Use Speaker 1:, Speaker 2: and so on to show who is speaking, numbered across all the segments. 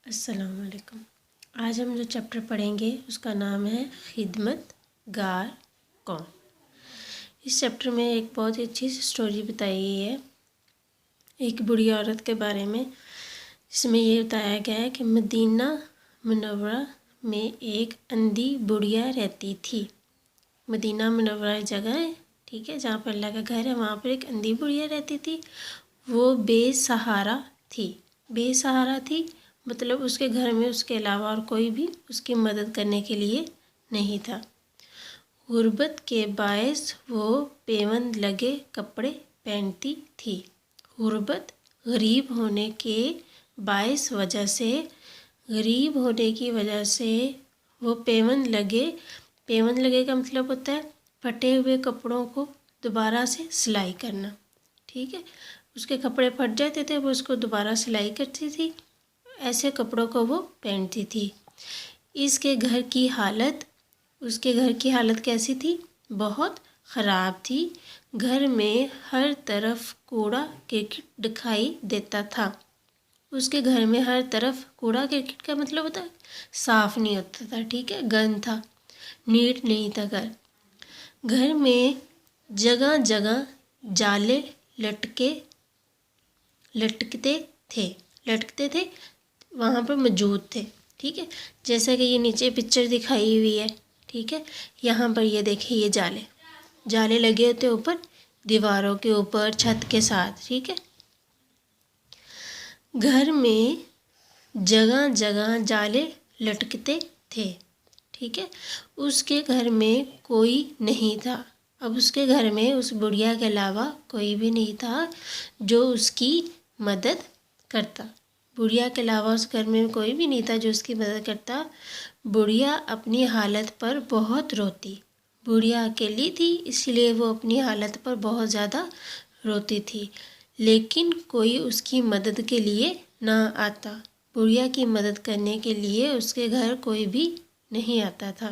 Speaker 1: السلام علیکم۔ آج ہم جو چیپٹر پڑھیں گے اس کا نام ہے خدمت گار کون۔ اس چیپٹر میں ایک بہت ہی اچھی سٹوری بتائی گئی ہے ایک بوڑھی عورت کے بارے میں، جس میں یہ بتایا گیا ہے کہ مدینہ منورہ میں ایک اندھی بڑھیا رہتی تھی۔ مدینہ منورہ ایک جگہ ہے، ٹھیک ہے، جہاں پر اللہ کا گھر ہے، وہاں پر ایک اندھی بڑھیا رہتی تھی۔ وہ بے سہارا تھی۔ بے سہارا تھی مطلب اس کے گھر میں اس کے علاوہ اور کوئی بھی اس کی مدد کرنے کے لیے نہیں تھا۔ غربت کے باعث وہ پیوند لگے کپڑے پہنتی تھی۔ غربت غریب ہونے کے باعث وجہ سے وہ پیوند لگے کا مطلب ہوتا ہے پھٹے ہوئے کپڑوں کو دوبارہ سے سلائی کرنا، ٹھیک ہے۔ اس کے کپڑے پھٹ جاتے تھے، وہ اس کو دوبارہ سلائی کرتی تھی، ایسے کپڑوں کو وہ پہنتی تھی۔ اس کے گھر کی حالت کیسی تھی؟ بہت خراب تھی۔ گھر میں ہر طرف کوڑا کرکٹ دکھائی دیتا تھا۔ اس کے گھر میں ہر طرف کوڑا کرکٹ کا مطلب ہوتا ہے صاف نہیں ہوتا تھا، ٹھیک ہے، گند تھا، نیٹ نہیں تھا گھر۔ گھر میں جگہ جگہ جالے لٹکتے تھے وہاں پر موجود تھے، ٹھیک ہے، جیسا کہ یہ نیچے پکچر دکھائی ہوئی ہے، ٹھیک ہے۔ یہاں پر یہ دیکھیں، یہ جالے لگے ہوتے اوپر دیواروں کے اوپر چھت کے ساتھ، ٹھیک ہے۔ گھر میں جگہ جگہ جالے لٹکتے تھے، ٹھیک ہے۔ اس کے گھر میں کوئی نہیں تھا۔ اب اس کے گھر میں اس بڑھیا کے علاوہ کوئی بھی نہیں تھا جو اس کی مدد کرتا۔ بڑھیا کے علاوہ اس گھر میں کوئی بھی نہیں تھا جو اس کی مدد کرتا۔ بڑھیا اپنی حالت پر بہت روتی۔ بڑھیا اکیلی تھی، اس لیے وہ اپنی حالت پر بہت زیادہ روتی تھی، لیکن کوئی اس کی مدد کے لیے نہ آتا۔ بڑھیا کی مدد کرنے کے لیے اس کے گھر کوئی بھی نہیں آتا تھا۔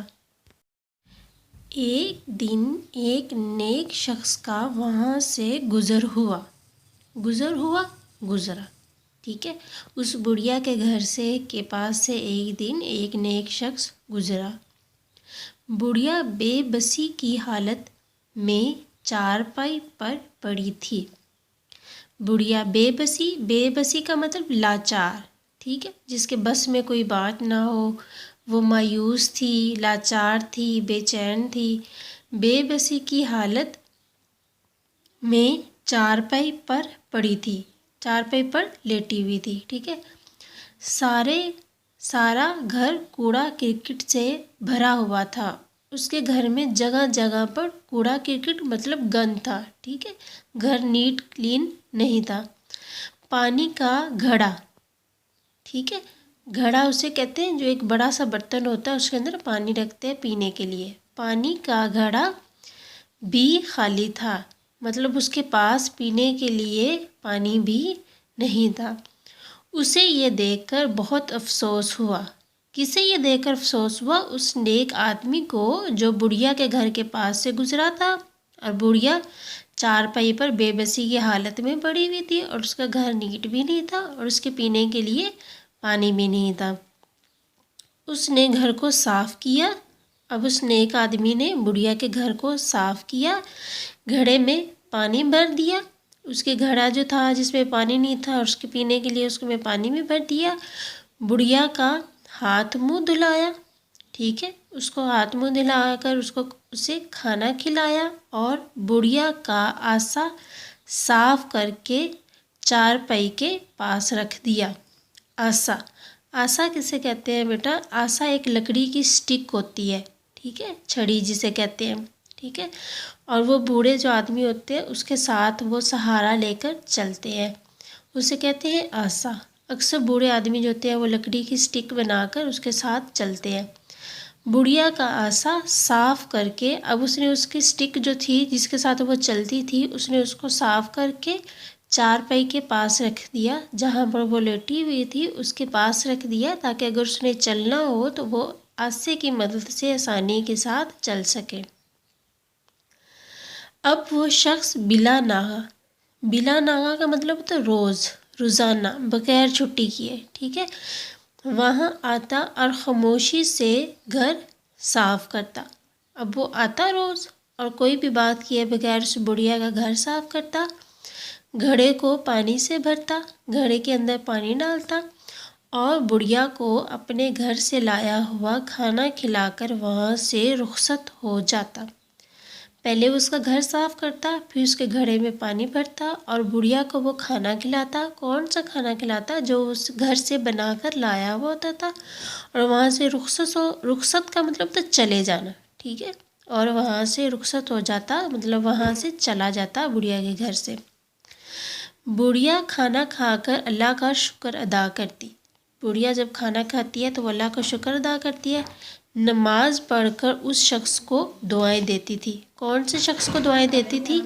Speaker 1: ایک دن ایک نیک شخص کا وہاں سے گزرا، ٹھیک ہے۔ اس بڑھیا کے گھر کے پاس سے ایک دن ایک نیک شخص گزرا۔ بڑھیا بے بسی کی حالت میں چارپائی پر پڑی تھی۔ بڑھیا بے بسی کا مطلب لاچار، ٹھیک ہے، جس کے بس میں کوئی بات نہ ہو، وہ مایوس تھی، لاچار تھی، بے چین تھی۔ بے بسی کی حالت میں چارپائی پر پڑی تھی، چارپائی پر لیٹی ہوئی تھی، ٹھیک ہے۔ سارا گھر کوڑا کرکٹ سے بھرا ہوا تھا۔ اس کے گھر میں جگہ جگہ پر کوڑا کرکٹ مطلب گند تھا، ٹھیک ہے، گھر نیٹ کلین نہیں تھا۔ پانی کا گھڑا، ٹھیک ہے، گھڑا اسے کہتے ہیں جو ایک بڑا سا برتن ہوتا ہے، اس کے اندر پانی رکھتے ہیں پینے کے لیے۔ پانی کا گھڑا بھی خالی تھا، مطلب اس کے پاس پینے کے لیے پانی بھی نہیں تھا۔ اسے یہ دیکھ کر بہت افسوس ہوا۔ کسے یہ دیکھ کر افسوس ہوا؟ اس نیک آدمی کو جو بڑھیا کے گھر کے پاس سے گزرا تھا، اور بڑھیا چارپائی پر بے بسی کی حالت میں پڑی ہوئی تھی، اور اس کا گھر نیٹ بھی نہیں تھا، اور اس کے پینے کے لیے پانی بھی نہیں تھا۔ اس نے گھر کو صاف کیا۔ اب اس نیک آدمی نے بڑھیا کے گھر کو صاف کیا، گھڑے میں پانی بھر دیا۔ اس کے گھڑا جو تھا جس میں پانی نہیں تھا، اور اس کے پینے کے لیے اس میں پانی بھی بھر دیا۔ بڑھیا کا ہاتھ منہ دھلایا، ٹھیک ہے، اس کو ہاتھ منہ دھلا کر اسے کھانا کھلایا، اور بڑھیا کا آسا صاف کر کے چارپائی کے پاس رکھ دیا۔ آسا کسے کہتے ہیں بیٹا؟ آسا ایک لکڑی کی سٹک ہوتی ہے، ٹھیک ہے، چھڑی جسے کہتے ہیں، ٹھیک ہے، اور وہ بوڑھے جو آدمی ہوتے ہیں اس کے ساتھ وہ سہارا لے کر چلتے ہیں، اسے کہتے ہیں آسا۔ اکثر بوڑھے آدمی جو ہوتے ہیں وہ لکڑی کی سٹک بنا کر اس کے ساتھ چلتے ہیں۔ بڑھیا کا آسا صاف کر کے، اب اس نے اس کی سٹک جو تھی جس کے ساتھ وہ چلتی تھی، اس نے اس کو صاف کر کے چارپائی کے پاس رکھ دیا، جہاں پر وہ لیٹی ہوئی تھی اس کے پاس رکھ دیا، تاکہ اگر اس نے چلنا ہو تو وہ آسے کی مدد سے آسانی کے ساتھ چل سکے۔ اب وہ شخص بلا ناغہ کا مطلب ہوتا ہے روزانہ بغیر چھٹی کیے، ٹھیک ہے، وہاں آتا اور خاموشی سے گھر صاف کرتا۔ اب وہ آتا روز اور کوئی بھی بات کیے بغیر اس بڑھیا کا گھر صاف کرتا، گھڑے کو پانی سے بھرتا، گھڑے کے اندر پانی ڈالتا اور بڑھیا کو اپنے گھر سے لایا ہوا کھانا کھلا کر وہاں سے رخصت ہو جاتا۔ پہلے اس کا گھر صاف کرتا، پھر اس کے گھڑے میں پانی بھرتا اور بڑھیا کو وہ کھانا کھلاتا۔ کون سا کھانا کھلاتا؟ جو اس گھر سے بنا کر لایا ہوا ہوتا تھا، اور وہاں سے رخصت کا مطلب تو چلے جانا، ٹھیک ہے، اور وہاں سے رخصت ہو جاتا مطلب وہاں سے چلا جاتا بڑھیا کے گھر سے۔ بڑھیا کھانا کھا کر اللہ کا شکر ادا کرتی۔ بڑھیا جب کھانا کھاتی ہے تو وہ اللہ کا شکر ادا کرتی ہے، نماز پڑھ کر اس شخص کو دعائیں دیتی تھی۔ کون سے شخص کو دعائیں دیتی تھی؟